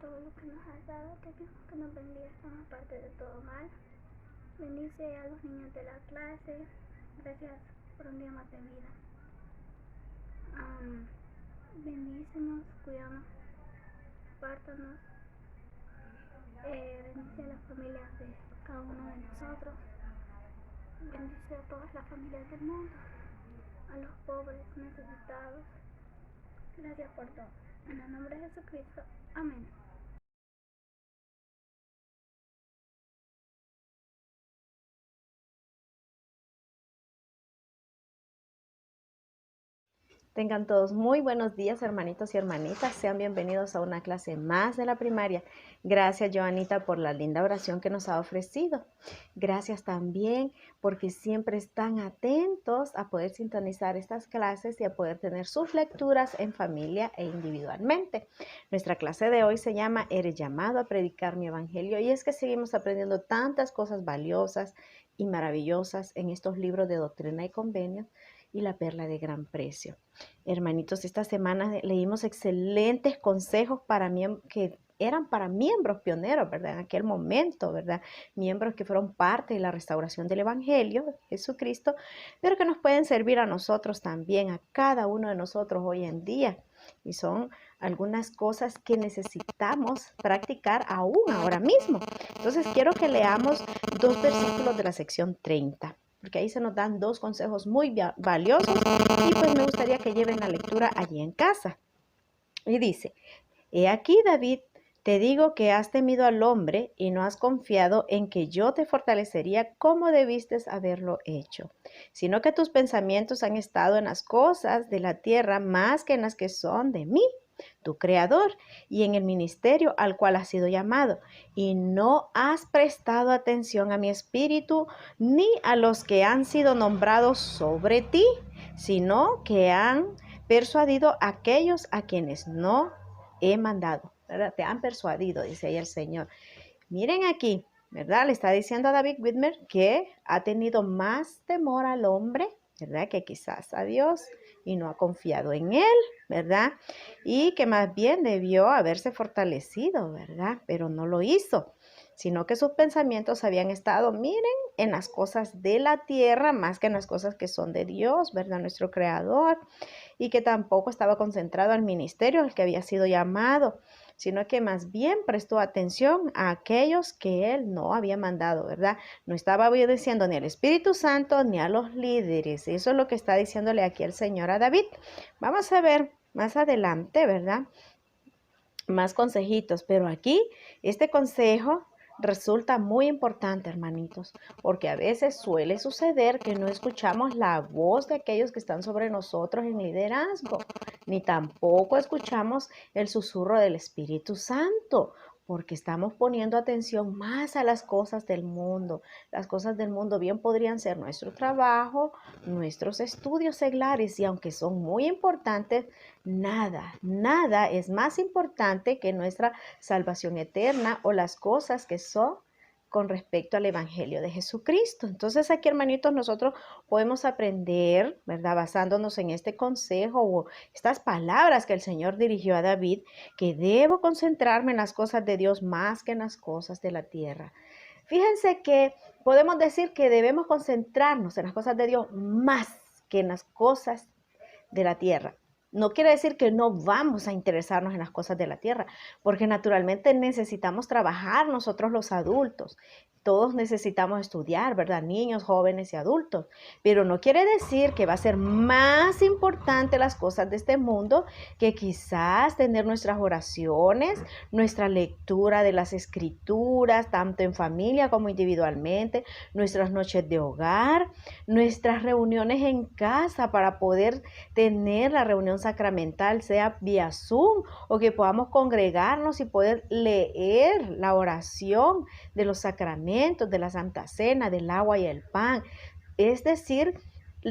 todo lo que nos has dado. Te pido que nos bendigas aparte de todo mal. Bendice a los niños de la clase. Gracias por un día más de vida. Bendícenos, cuidamos, pártanos. Bendice a las familias de cada uno de nosotros. Bendice a todas las familias del mundo, a los pobres, necesitados. Gracias por todo. En el nombre de Jesucristo. Amén. Tengan todos muy buenos días, hermanitos y hermanitas. Sean bienvenidos a una clase más de la primaria. Gracias, Joanita, por la linda oración que nos ha ofrecido. Gracias también porque siempre están atentos a poder sintonizar estas clases y a poder tener sus lecturas en familia e individualmente. Nuestra clase de hoy se llama Eres llamado a predicar mi evangelio, y es que seguimos aprendiendo tantas cosas valiosas y maravillosas en estos libros de Doctrina y Convenios y la perla de gran precio. Hermanitos, esta semana leímos excelentes consejos que eran para miembros pioneros, ¿verdad? En aquel momento, ¿verdad? Miembros que fueron parte de la restauración del Evangelio de Jesucristo, pero que nos pueden servir a nosotros también, a cada uno de nosotros hoy en día. Y son algunas cosas que necesitamos practicar aún ahora mismo. Entonces, quiero que leamos 2 versículos de la sección 30. Porque ahí se nos dan 2 consejos muy valiosos y pues me gustaría que lleven la lectura allí en casa. Y dice: He aquí, David, te digo que has temido al hombre y no has confiado en que yo te fortalecería como debiste haberlo hecho, sino que tus pensamientos han estado en las cosas de la tierra más que en las que son de mí, tu creador, y en el ministerio al cual has sido llamado, y no has prestado atención a mi espíritu ni a los que han sido nombrados sobre ti, sino que han persuadido a aquellos a quienes no he mandado, ¿verdad? Te han persuadido, dice ahí el Señor. Miren aquí, ¿verdad? Le está diciendo a David Whitmer que ha tenido más temor al hombre, ¿verdad? Que quizás a Dios, y no ha confiado en él, ¿verdad? Y que más bien debió haberse fortalecido, ¿verdad? Pero no lo hizo, sino que sus pensamientos habían estado, miren, en las cosas de la tierra más que en las cosas que son de Dios, ¿verdad? Nuestro Creador. Y que tampoco estaba concentrado al ministerio al que había sido llamado, sino que más bien prestó atención a aquellos que él no había mandado, ¿verdad? No estaba obedeciendo ni al Espíritu Santo ni a los líderes. Eso es lo que está diciéndole aquí el Señor a David. Vamos a ver más adelante, ¿verdad? Más consejitos, pero aquí este consejo resulta muy importante, hermanitos, porque a veces suele suceder que no escuchamos la voz de aquellos que están sobre nosotros en liderazgo, ni tampoco escuchamos el susurro del Espíritu Santo, porque estamos poniendo atención más a las cosas del mundo. Las cosas del mundo bien podrían ser nuestro trabajo, nuestros estudios seglares, y aunque son muy importantes, nada es más importante que nuestra salvación eterna o las cosas que son con respecto al Evangelio de Jesucristo. Entonces aquí, hermanitos, nosotros podemos aprender, ¿verdad? Basándonos en este consejo o estas palabras que el Señor dirigió a David, que debo concentrarme en las cosas de Dios más que en las cosas de la tierra. Fíjense que podemos decir que debemos concentrarnos en las cosas de Dios más que en las cosas de la tierra. No quiere decir que no vamos a interesarnos en las cosas de la tierra, porque naturalmente necesitamos trabajar nosotros los adultos. Todos necesitamos estudiar, ¿verdad? Niños, jóvenes y adultos. Pero no quiere decir que va a ser más importante las cosas de este mundo que quizás tener nuestras oraciones, nuestra lectura de las escrituras, tanto en familia como individualmente, nuestras noches de hogar, nuestras reuniones en casa para poder tener la reunión sacramental, sea vía Zoom, o que podamos congregarnos y poder leer la oración de los sacramentos, de la Santa Cena, del agua y el pan. Es decir,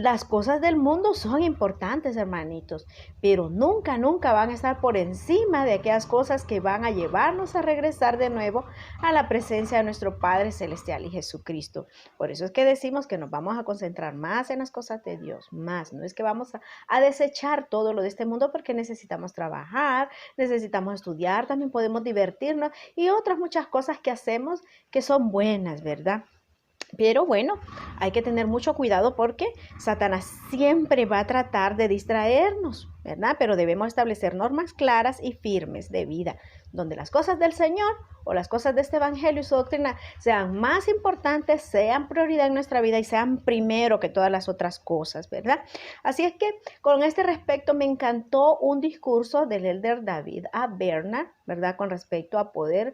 las cosas del mundo son importantes, hermanitos, pero nunca, nunca van a estar por encima de aquellas cosas que van a llevarnos a regresar de nuevo a la presencia de nuestro Padre Celestial y Jesucristo. Por eso es que decimos que nos vamos a concentrar más en las cosas de Dios, más. No es que vamos a desechar todo lo de este mundo, porque necesitamos trabajar, necesitamos estudiar, también podemos divertirnos y otras muchas cosas que hacemos que son buenas, ¿verdad? Pero bueno, hay que tener mucho cuidado porque Satanás siempre va a tratar de distraernos, ¿verdad? Pero debemos establecer normas claras y firmes de vida, donde las cosas del Señor o las cosas de este evangelio y su doctrina sean más importantes, sean prioridad en nuestra vida y sean primero que todas las otras cosas, ¿verdad? Así es que con este respecto me encantó un discurso del elder David A. Bernard, ¿verdad? Con respecto a poder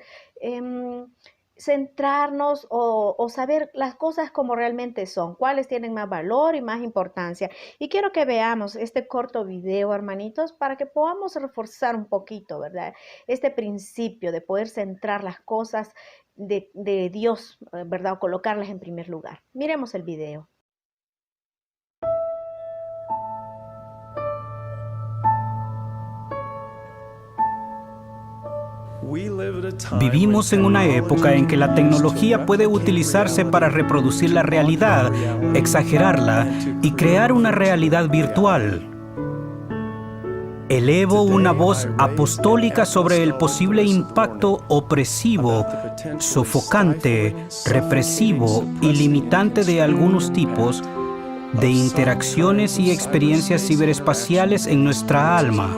centrarnos o saber las cosas como realmente son, cuáles tienen más valor y más importancia. Y quiero que veamos este corto video, hermanitos, para que podamos reforzar un poquito, ¿verdad? Este principio de poder centrar las cosas de Dios, ¿verdad? O colocarlas en primer lugar. Miremos el video. Vivimos en una época en que la tecnología puede utilizarse para reproducir la realidad, exagerarla y crear una realidad virtual. Elevo una voz apostólica sobre el posible impacto opresivo, sofocante, represivo y limitante de algunos tipos de interacciones y experiencias ciberespaciales en nuestra alma,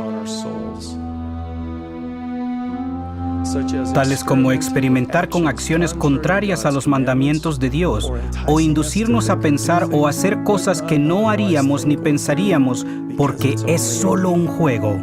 tales como experimentar con acciones contrarias a los mandamientos de Dios, o inducirnos a pensar o hacer cosas que no haríamos ni pensaríamos porque es solo un juego.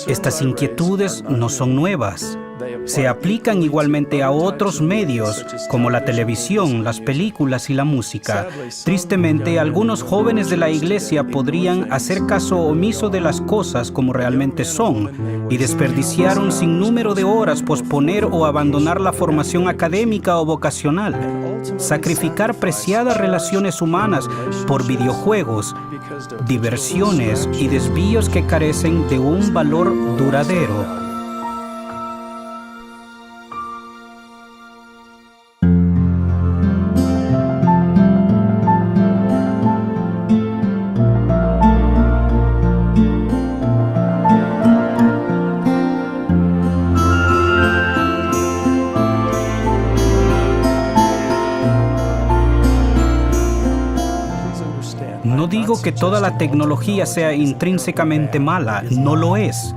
Estas inquietudes no son nuevas. Se aplican igualmente a otros medios, como la televisión, las películas y la música. Tristemente, algunos jóvenes de la iglesia podrían hacer caso omiso de las cosas como realmente son y desperdiciar un sinnúmero de horas, posponer o abandonar la formación académica o vocacional, sacrificar preciadas relaciones humanas por videojuegos, diversiones y desvíos que carecen de un valor duradero. No digo que toda la tecnología sea intrínsecamente mala, no lo es.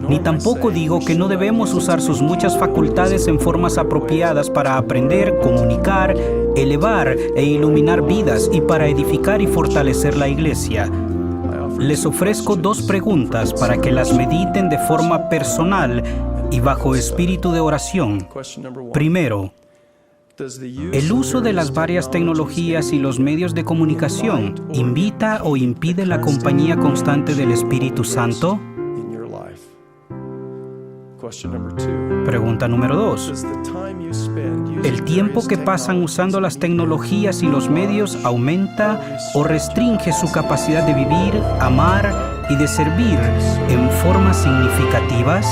Ni tampoco digo que no debemos usar sus muchas facultades en formas apropiadas para aprender, comunicar, elevar e iluminar vidas y para edificar y fortalecer la iglesia. Les ofrezco dos preguntas para que las mediten de forma personal y bajo espíritu de oración. Primero, ¿el uso de las varias tecnologías y los medios de comunicación invita o impide la compañía constante del Espíritu Santo? Pregunta número 2. ¿El tiempo que pasan usando las tecnologías y los medios aumenta o restringe su capacidad de vivir, amar y de servir en formas significativas?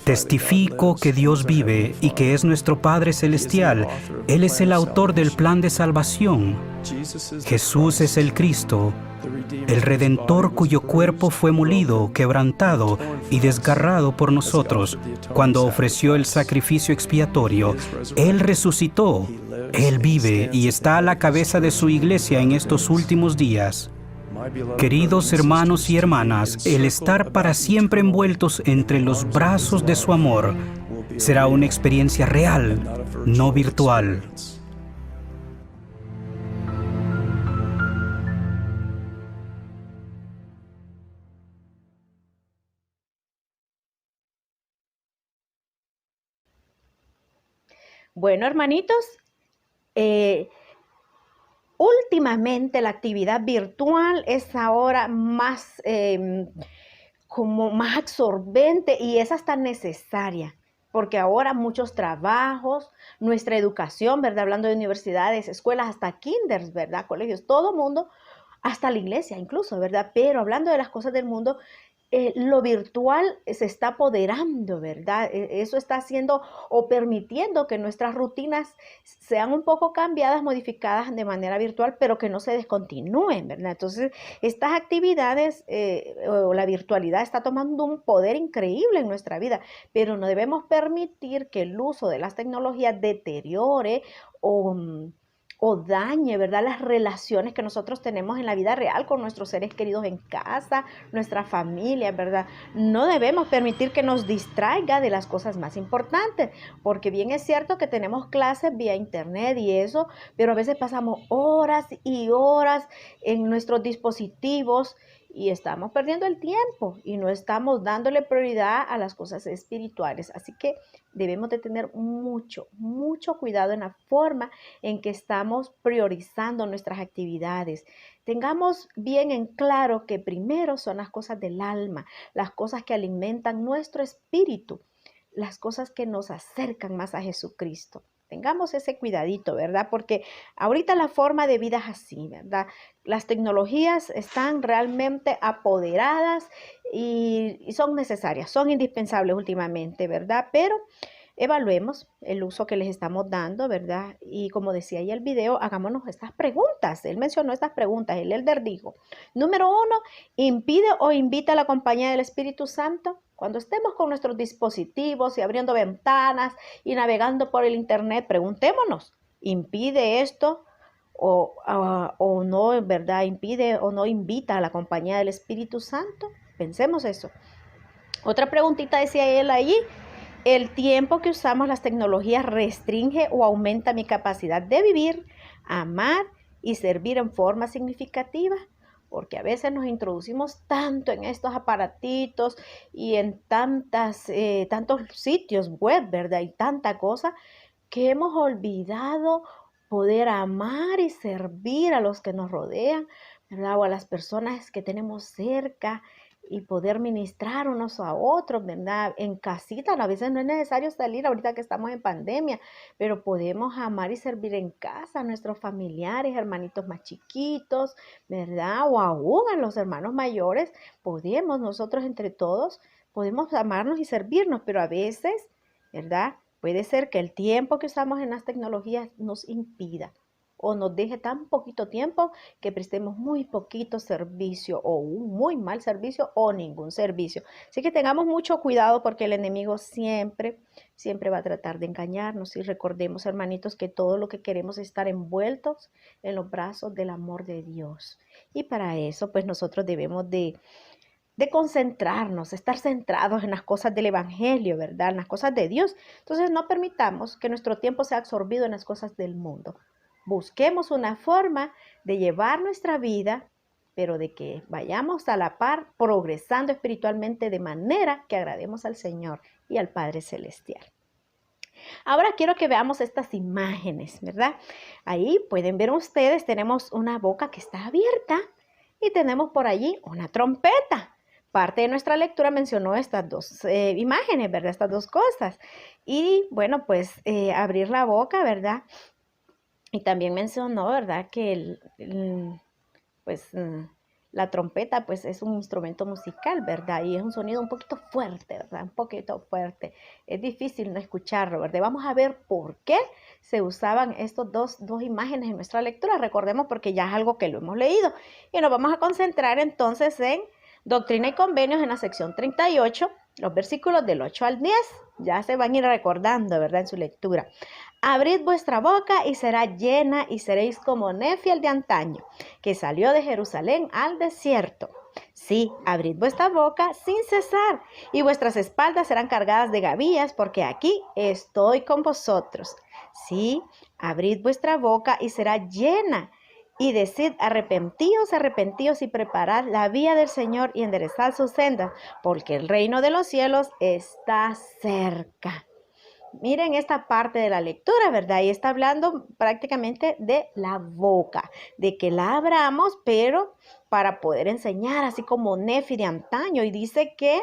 Testifico que Dios vive y que es nuestro Padre Celestial. Él es el autor del plan de salvación. Jesús es el Cristo, el Redentor cuyo cuerpo fue molido, quebrantado y desgarrado por nosotros cuando ofreció el sacrificio expiatorio. Él resucitó, Él vive y está a la cabeza de su iglesia en estos últimos días. Queridos hermanos y hermanas, el estar para siempre envueltos entre los brazos de su amor será una experiencia real, no virtual. Bueno, hermanitos, últimamente la actividad virtual es ahora como más absorbente y es hasta necesaria, porque ahora muchos trabajos, nuestra educación, ¿verdad? Hablando de universidades, escuelas, hasta kinders, ¿verdad? Colegios, todo mundo, hasta la iglesia incluso, ¿verdad? Pero hablando de las cosas del mundo, lo virtual se está apoderando, ¿verdad? Eso está haciendo o permitiendo que nuestras rutinas sean un poco cambiadas, modificadas de manera virtual, pero que no se descontinúen, ¿verdad? Entonces, estas actividades o la virtualidad está tomando un poder increíble en nuestra vida, pero no debemos permitir que el uso de las tecnologías deteriore o dañe, ¿verdad? Las relaciones que nosotros tenemos en la vida real con nuestros seres queridos en casa, nuestra familia, ¿verdad? No debemos permitir que nos distraiga de las cosas más importantes, porque bien es cierto que tenemos clases vía internet y eso, pero a veces pasamos horas y horas en nuestros dispositivos y estamos perdiendo el tiempo y no estamos dándole prioridad a las cosas espirituales. Así que debemos de tener mucho cuidado en la forma en que estamos priorizando nuestras actividades. Tengamos bien en claro que primero son las cosas del alma, las cosas que alimentan nuestro espíritu, las cosas que nos acercan más a Jesucristo. Tengamos ese cuidadito, ¿verdad? Porque ahorita la forma de vida es así, ¿verdad? Las tecnologías están realmente apoderadas y son necesarias, son indispensables últimamente, ¿verdad? Pero evaluemos el uso que les estamos dando, ¿verdad? Y como decía ahí el video, hagámonos estas preguntas. Él mencionó estas preguntas, el elder dijo, número 1, ¿impide o invita a la compañía del Espíritu Santo? Cuando estemos con nuestros dispositivos y abriendo ventanas y navegando por el internet, preguntémonos, ¿impide esto o no, verdad? ¿Impide o no invita a la compañía del Espíritu Santo? Pensemos eso. Otra preguntita decía él allí, ¿el tiempo que usamos las tecnologías restringe o aumenta mi capacidad de vivir, amar y servir en forma significativa? Porque a veces nos introducimos tanto en estos aparatitos y en tantos sitios web, ¿verdad? Y tanta cosa que hemos olvidado poder amar y servir a los que nos rodean, ¿verdad? O a las personas que tenemos cerca y poder ministrar unos a otros, ¿verdad? En casita, a veces no es necesario salir ahorita que estamos en pandemia, pero podemos amar y servir en casa a nuestros familiares, hermanitos más chiquitos, ¿verdad? O aún a los hermanos mayores, podemos nosotros entre todos, podemos amarnos y servirnos, pero a veces, ¿verdad? Puede ser que el tiempo que usamos en las tecnologías nos impida o nos deje tan poquito tiempo que prestemos muy poquito servicio o un muy mal servicio o ningún servicio. Así que tengamos mucho cuidado porque el enemigo siempre va a tratar de engañarnos y recordemos, hermanitos, que todo lo que queremos es estar envueltos en los brazos del amor de Dios. Y para eso, pues nosotros debemos de concentrarnos, estar centrados en las cosas del Evangelio, ¿verdad? En las cosas de Dios. Entonces no permitamos que nuestro tiempo sea absorbido en las cosas del mundo. Busquemos una forma de llevar nuestra vida, pero de que vayamos a la par, progresando espiritualmente de manera que agrademos al Señor y al Padre Celestial. Ahora quiero que veamos estas imágenes, ¿verdad? Ahí pueden ver ustedes, tenemos una boca que está abierta y tenemos por allí una trompeta. Parte de nuestra lectura mencionó estas dos imágenes, ¿verdad? Estas dos cosas. Y bueno, pues abrir la boca, ¿verdad? Y también mencionó, ¿verdad? Que la trompeta pues es un instrumento musical, ¿verdad? Y es un sonido un poquito fuerte, ¿verdad? Un poquito fuerte. Es difícil no escucharlo, ¿verdad? Vamos a ver por qué se usaban estos dos imágenes en nuestra lectura. Recordemos porque ya es algo que lo hemos leído. Y nos vamos a concentrar entonces en Doctrina y Convenios en la sección 38, los versículos del 8 al 10. Ya se van a ir recordando, ¿verdad? En su lectura. Abrid vuestra boca y será llena y seréis como Nefi el de antaño, que salió de Jerusalén al desierto. Sí, abrid vuestra boca sin cesar y vuestras espaldas serán cargadas de gavillas, porque aquí estoy con vosotros. Sí, abrid vuestra boca y será llena y decid, arrepentíos, arrepentíos y preparad la vía del Señor y enderezad sus sendas, porque el reino de los cielos está cerca. Miren esta parte de la lectura, ¿verdad? Y está hablando prácticamente de la boca, de que la abramos, pero para poder enseñar, así como Nefi de antaño. Y dice que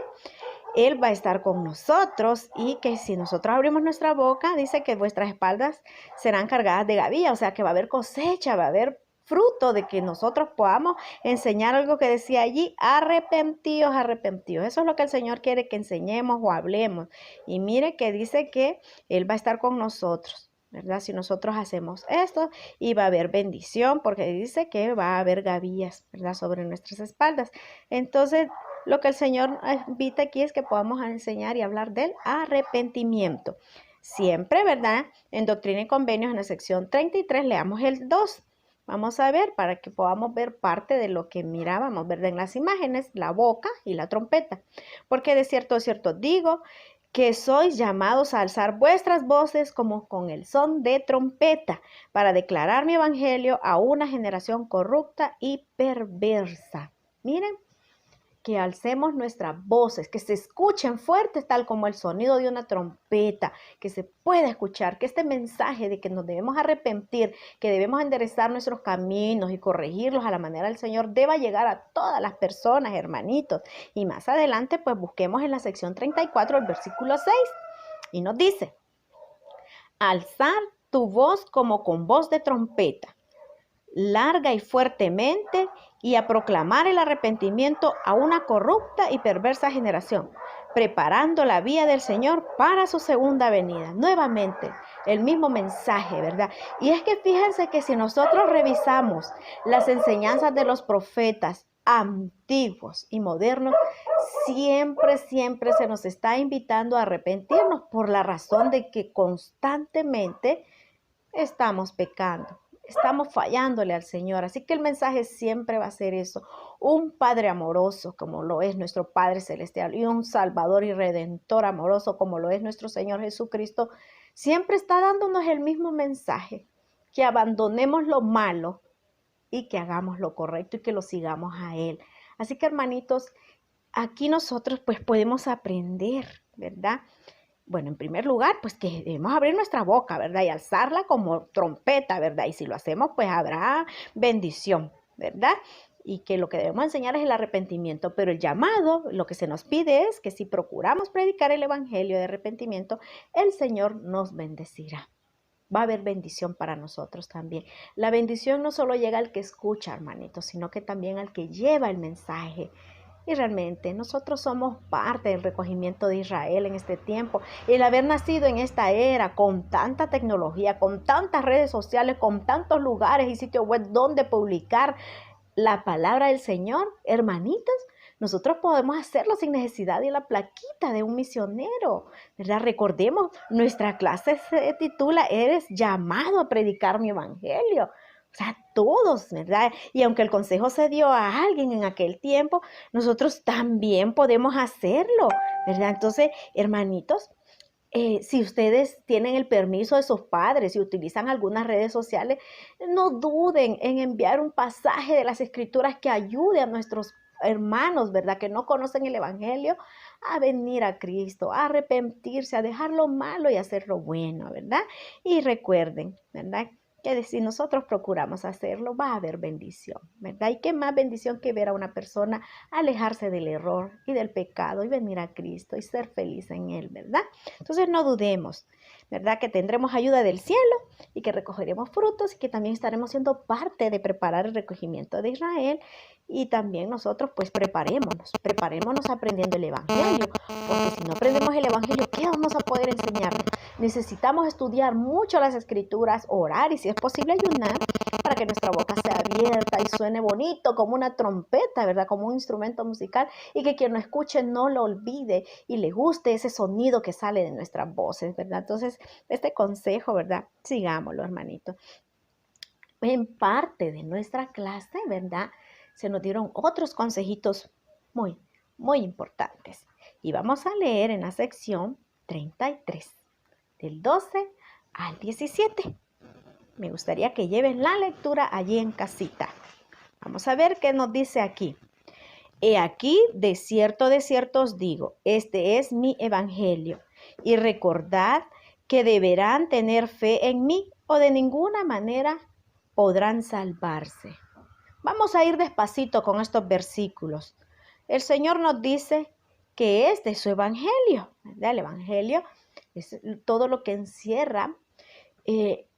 Él va a estar con nosotros y que si nosotros abrimos nuestra boca, dice que vuestras espaldas serán cargadas de gavilla, o sea que va a haber cosecha, va a haber fruto de que nosotros podamos enseñar algo que decía allí, arrepentidos, arrepentidos. Eso es lo que el Señor quiere que enseñemos o hablemos. Y mire que dice que Él va a estar con nosotros, ¿verdad? Si nosotros hacemos esto, y va a haber bendición, porque dice que va a haber gavillas, ¿verdad? Sobre nuestras espaldas. Entonces, lo que el Señor invita aquí es que podamos enseñar y hablar del arrepentimiento. Siempre, ¿verdad? En Doctrina y Convenios, en la sección 33, leamos el 2. Vamos a ver para que podamos ver parte de lo que mirábamos, ¿verdad? En las imágenes, la boca y la trompeta. Porque de cierto digo que sois llamados a alzar vuestras voces como con el son de trompeta para declarar mi evangelio a una generación corrupta y perversa. Miren, que alcemos nuestras voces, que se escuchen fuertes tal como el sonido de una trompeta, que se pueda escuchar, que este mensaje de que nos debemos arrepentir, que debemos enderezar nuestros caminos y corregirlos a la manera del Señor, deba llegar a todas las personas, hermanitos. Y más adelante, pues busquemos en la sección 34, el versículo 6, y nos dice, alzar tu voz como con voz de trompeta, larga y fuertemente, y a proclamar el arrepentimiento a una corrupta y perversa generación, preparando la vía del Señor para su segunda venida. Nuevamente, el mismo mensaje, ¿verdad? Y es que fíjense que si nosotros revisamos las enseñanzas de los profetas antiguos y modernos, siempre se nos está invitando a arrepentirnos por la razón de que constantemente estamos pecando. Estamos fallándole al Señor, así que el mensaje siempre va a ser eso, un Padre amoroso como lo es nuestro Padre Celestial y un Salvador y Redentor amoroso como lo es nuestro Señor Jesucristo, siempre está dándonos el mismo mensaje, que abandonemos lo malo y que hagamos lo correcto y que lo sigamos a Él. Así que hermanitos, aquí nosotros pues podemos aprender, ¿verdad? Bueno, en primer lugar, pues que debemos abrir nuestra boca, ¿verdad? Y alzarla como trompeta, ¿verdad? Y si lo hacemos, pues habrá bendición, ¿verdad? Y que lo que debemos enseñar es el arrepentimiento, pero el llamado, lo que se nos pide es que si procuramos predicar el evangelio de arrepentimiento, el Señor nos bendecirá. Va a haber bendición para nosotros también. La bendición no solo llega al que escucha, hermanitos, sino que también al que lleva el mensaje. Y realmente nosotros somos parte del recogimiento de Israel en este tiempo. Y el haber nacido en esta era con tanta tecnología, con tantas redes sociales, con tantos lugares y sitios web donde publicar la palabra del Señor, hermanitos, nosotros podemos hacerlo sin necesidad de la plaquita de un misionero, ¿verdad? Recordemos, nuestra clase se titula Eres llamado a predicar mi evangelio. O sea, todos, ¿verdad? Y aunque el consejo se dio a alguien en aquel tiempo, nosotros también podemos hacerlo, ¿verdad? Entonces, hermanitos, si ustedes tienen el permiso de sus padres y utilizan algunas redes sociales, no duden en enviar un pasaje de las Escrituras que ayude a nuestros hermanos, ¿verdad? Que no conocen el evangelio, a venir a Cristo, a arrepentirse, a dejar lo malo y hacer lo bueno, ¿verdad? Y recuerden, ¿verdad? Que si nosotros procuramos hacerlo, va a haber bendición, ¿verdad? Y qué más bendición que ver a una persona alejarse del error y del pecado y venir a Cristo y ser feliz en Él, ¿verdad? Entonces no dudemos, ¿verdad? Que tendremos ayuda del cielo y que recogeremos frutos y que también estaremos siendo parte de preparar el recogimiento de Israel. Y también nosotros pues preparémonos aprendiendo el evangelio, porque si no aprendemos el evangelio, ¿qué vamos a poder enseñarles? Necesitamos estudiar mucho las Escrituras, orar y si es posible ayunar para que nuestra boca sea abierta y suene bonito como una trompeta, ¿verdad? Como un instrumento musical y que quien lo escuche no lo olvide y le guste ese sonido que sale de nuestras voces, ¿verdad? Entonces, este consejo, ¿verdad? Sigámoslo, hermanito. En parte de nuestra clase, ¿verdad? Se nos dieron otros consejitos muy importantes. Y vamos a leer en la sección 33, del 12 al 17. Me gustaría que lleven la lectura allí en casita. Vamos a ver qué nos dice aquí. He aquí, de cierto os digo, este es mi evangelio. Y recordad que deberán tener fe en mí o de ninguna manera podrán salvarse. Vamos a ir despacito con estos versículos. El Señor nos dice que es de su evangelio, ¿verdad? El evangelio es todo lo que encierra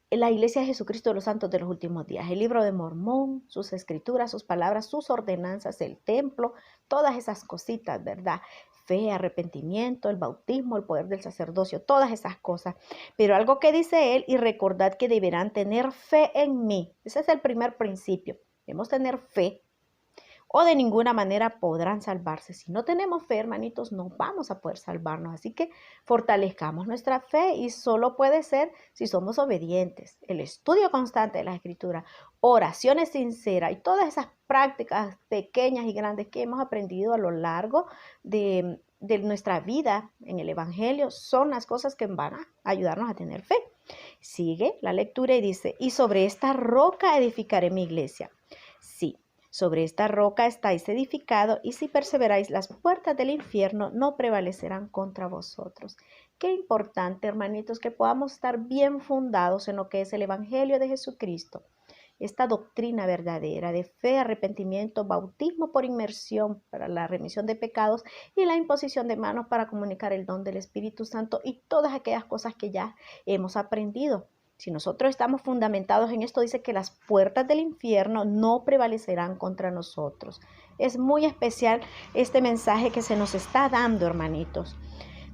la Iglesia de Jesucristo de los Santos de los Últimos Días, el libro de Mormón, sus escrituras, sus palabras, sus ordenanzas, el templo, todas esas cositas, ¿verdad? Fe, arrepentimiento, el bautismo, el poder del sacerdocio, todas esas cosas. Pero algo que dice él, y recordad que deberán tener fe en mí. Ese es el primer principio. Debemos tener fe, o de ninguna manera podrán salvarse. Si no tenemos fe, hermanitos, no vamos a poder salvarnos. Así que fortalezcamos nuestra fe, y solo puede ser si somos obedientes. El estudio constante de la Escritura, oraciones sinceras y todas esas prácticas pequeñas y grandes que hemos aprendido a lo largo de nuestra vida en el Evangelio son las cosas que van a ayudarnos a tener fe. Sigue la lectura y dice, y sobre esta roca edificaré mi iglesia. Sí. Sobre esta roca estáis edificado, y si perseveráis, las puertas del infierno no prevalecerán contra vosotros. Qué importante, hermanitos, que podamos estar bien fundados en lo que es el Evangelio de Jesucristo. Esta doctrina verdadera de fe, arrepentimiento, bautismo por inmersión para la remisión de pecados y la imposición de manos para comunicar el don del Espíritu Santo y todas aquellas cosas que ya hemos aprendido. Si nosotros estamos fundamentados en esto, dice que las puertas del infierno no prevalecerán contra nosotros. Es muy especial este mensaje que se nos está dando, hermanitos.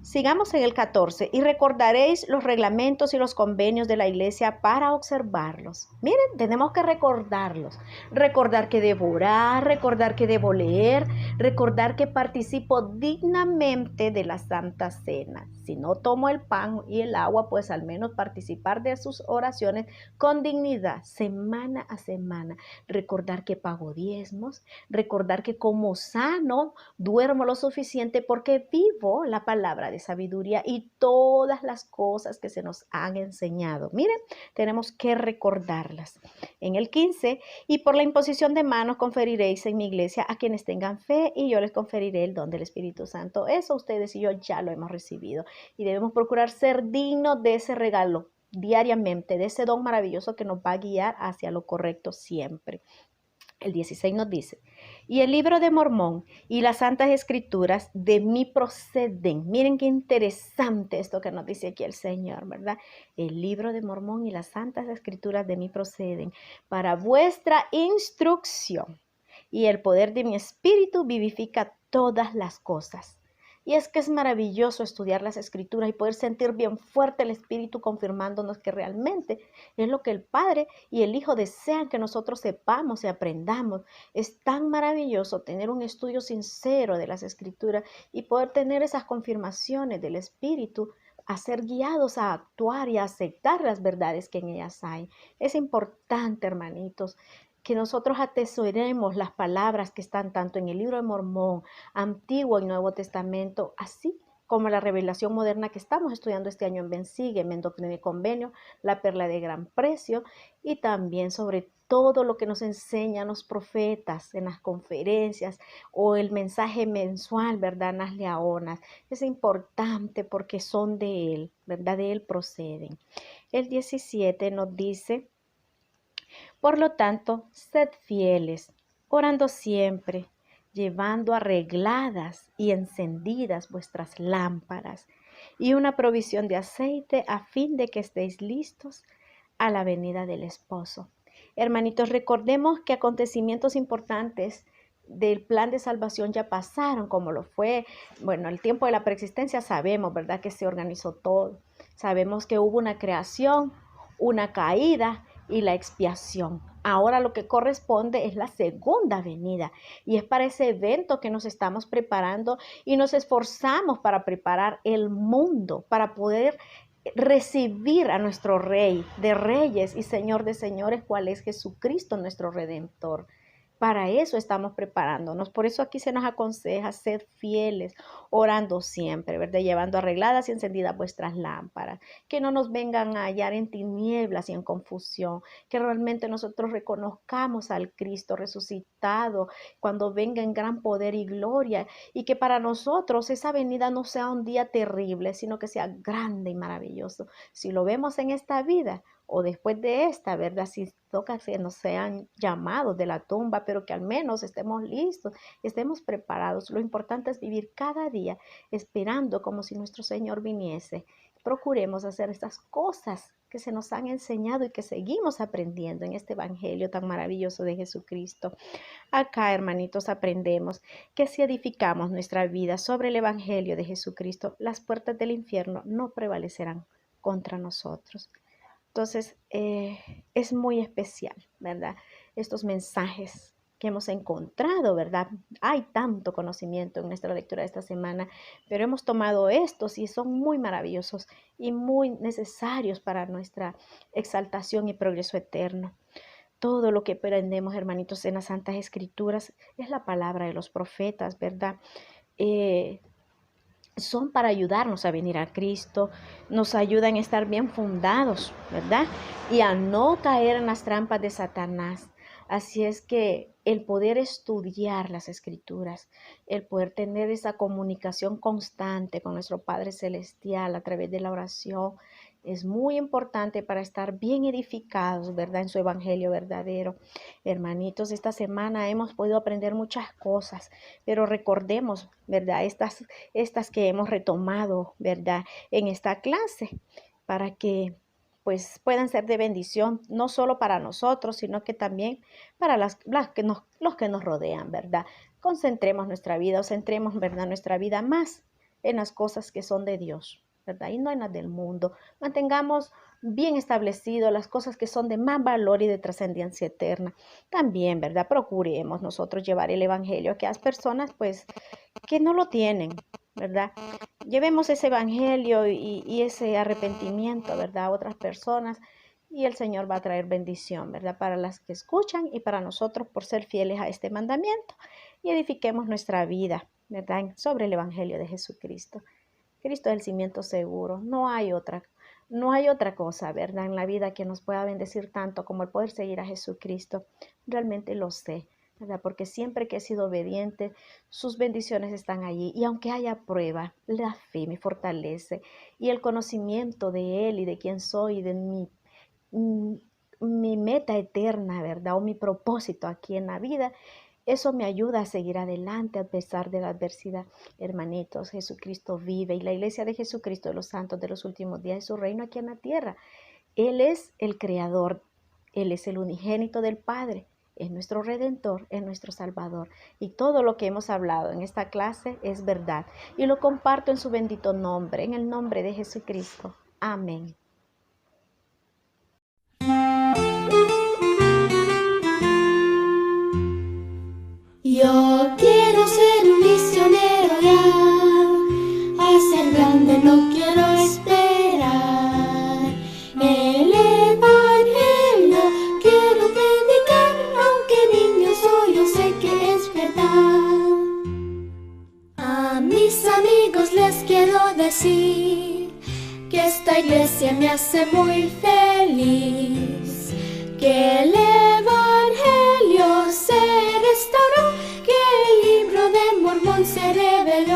Sigamos en el 14. Y recordaréis los reglamentos y los convenios de la iglesia para observarlos. Miren, tenemos que recordarlos. Recordar que debo orar, recordar que debo leer, recordar que participo dignamente de la Santa Cena. Si no tomo el pan y el agua, pues al menos participar de sus oraciones con dignidad, semana a semana. Recordar que pago diezmos, recordar que como sano, duermo lo suficiente porque vivo la palabra de sabiduría y todas las cosas que se nos han enseñado. Miren, tenemos que recordarlas. En el 15, y por la imposición de manos conferiréis en mi iglesia a quienes tengan fe, y yo les conferiré el don del Espíritu Santo. Eso ustedes y yo ya lo hemos recibido, y debemos procurar ser dignos de ese regalo diariamente, de ese don maravilloso que nos va a guiar hacia lo correcto siempre. El 16 nos dice, y el libro de Mormón y las santas escrituras de mí proceden. Miren qué interesante esto que nos dice aquí el Señor, ¿verdad? El libro de Mormón y las santas escrituras de mí proceden para vuestra instrucción, y el poder de mi espíritu vivifica todas las cosas. Y es que es maravilloso estudiar las escrituras y poder sentir bien fuerte el Espíritu confirmándonos que realmente es lo que el Padre y el Hijo desean que nosotros sepamos y aprendamos. Es tan maravilloso tener un estudio sincero de las escrituras y poder tener esas confirmaciones del Espíritu, a ser guiados a actuar y a aceptar las verdades que en ellas hay. Es importante, hermanitos, que nosotros atesoremos las palabras que están tanto en el libro de Mormón, Antiguo y Nuevo Testamento, así como la revelación moderna que estamos estudiando este año en Bensigue, en Doctrina y Convenio, la perla de gran precio, y también sobre todo lo que nos enseñan los profetas en las conferencias o el mensaje mensual, ¿verdad? En las leonas. Es importante porque son de Él, ¿verdad? De Él proceden. El 17 nos dice, por lo tanto, sed fieles, orando siempre, llevando arregladas y encendidas vuestras lámparas, y una provisión de aceite a fin de que estéis listos a la venida del esposo. Hermanitos, recordemos que acontecimientos importantes del plan de salvación ya pasaron, como lo fue, el tiempo de la preexistencia. Sabemos, ¿verdad?, que se organizó todo. Sabemos que hubo una creación, una caída y la expiación. Ahora lo que corresponde es la segunda venida, y es para ese evento que nos estamos preparando y nos esforzamos para preparar el mundo, para poder recibir a nuestro Rey de Reyes y Señor de Señores, cual es Jesucristo nuestro Redentor. Para eso estamos preparándonos. Por eso aquí se nos aconseja ser fieles, orando siempre, ¿verdad? Llevando arregladas y encendidas vuestras lámparas. Que no nos vengan a hallar en tinieblas y en confusión. Que realmente nosotros reconozcamos al Cristo resucitado cuando venga en gran poder y gloria. Y que para nosotros esa venida no sea un día terrible, sino que sea grande y maravilloso. Si lo vemos en esta vida, o después de esta, ¿verdad? Si toca que nos sean llamados de la tumba, pero que al menos estemos listos, estemos preparados. Lo importante es vivir cada día esperando como si nuestro Señor viniese. Procuremos hacer estas cosas que se nos han enseñado y que seguimos aprendiendo en este evangelio tan maravilloso de Jesucristo. Acá, hermanitos, aprendemos que si edificamos nuestra vida sobre el evangelio de Jesucristo, las puertas del infierno no prevalecerán contra nosotros. Entonces, es muy especial, ¿verdad? Estos mensajes que hemos encontrado, ¿verdad? Hay tanto conocimiento en nuestra lectura de esta semana, pero hemos tomado estos y son muy maravillosos y muy necesarios para nuestra exaltación y progreso eterno. Todo lo que aprendemos, hermanitos, en las Santas Escrituras es la palabra de los profetas, ¿verdad? Son para ayudarnos a venir a Cristo, nos ayudan a estar bien fundados, ¿verdad? Y a no caer en las trampas de Satanás. Así es que el poder estudiar las Escrituras, el poder tener esa comunicación constante con nuestro Padre Celestial a través de la oración, es muy importante para estar bien edificados, ¿verdad? En su evangelio verdadero. Hermanitos, esta semana hemos podido aprender muchas cosas, pero recordemos, ¿verdad? Estas que hemos retomado, ¿verdad? En esta clase, para que pues puedan ser de bendición, no solo para nosotros, sino que también para los que nos rodean, ¿verdad? Concentremos nuestra vida o centremos, ¿verdad? Nuestra vida más en las cosas que son de Dios, ¿verdad? Y no en las del mundo. Mantengamos bien establecido las cosas que son de más valor y de trascendencia eterna. También, ¿verdad? Procuremos nosotros llevar el evangelio a aquellas personas, pues, que no lo tienen, ¿verdad? Llevemos ese evangelio y ese arrepentimiento, ¿verdad? A otras personas y el Señor va a traer bendición, ¿verdad? Para las que escuchan y para nosotros por ser fieles a este mandamiento y edifiquemos nuestra vida, ¿verdad? Sobre el evangelio de Jesucristo. Cristo es el cimiento seguro, no hay otra cosa, ¿verdad? En la vida que nos pueda bendecir tanto como el poder seguir a Jesucristo. Realmente lo sé, ¿verdad? Porque siempre que he sido obediente, sus bendiciones están allí. Y aunque haya prueba, la fe me fortalece. Y el conocimiento de Él y de quién soy y de mi meta eterna, ¿verdad? O mi propósito aquí en la vida, eso me ayuda a seguir adelante a pesar de la adversidad. Hermanitos, Jesucristo vive y la iglesia de Jesucristo de los santos de los últimos días es su reino aquí en la tierra. Él es el creador, Él es el unigénito del Padre, es nuestro Redentor, es nuestro Salvador. Y todo lo que hemos hablado en esta clase es verdad. Y lo comparto en su bendito nombre, en el nombre de Jesucristo. Amén. Yo quiero ser un misionero ya, a ser grande no quiero esperar. El evangelio quiero predicar, aunque niño soy, yo sé que es verdad. A mis amigos les quiero decir que esta iglesia me hace muy feliz, que el evangelio se restauró, que el libro de Mormón se reveló.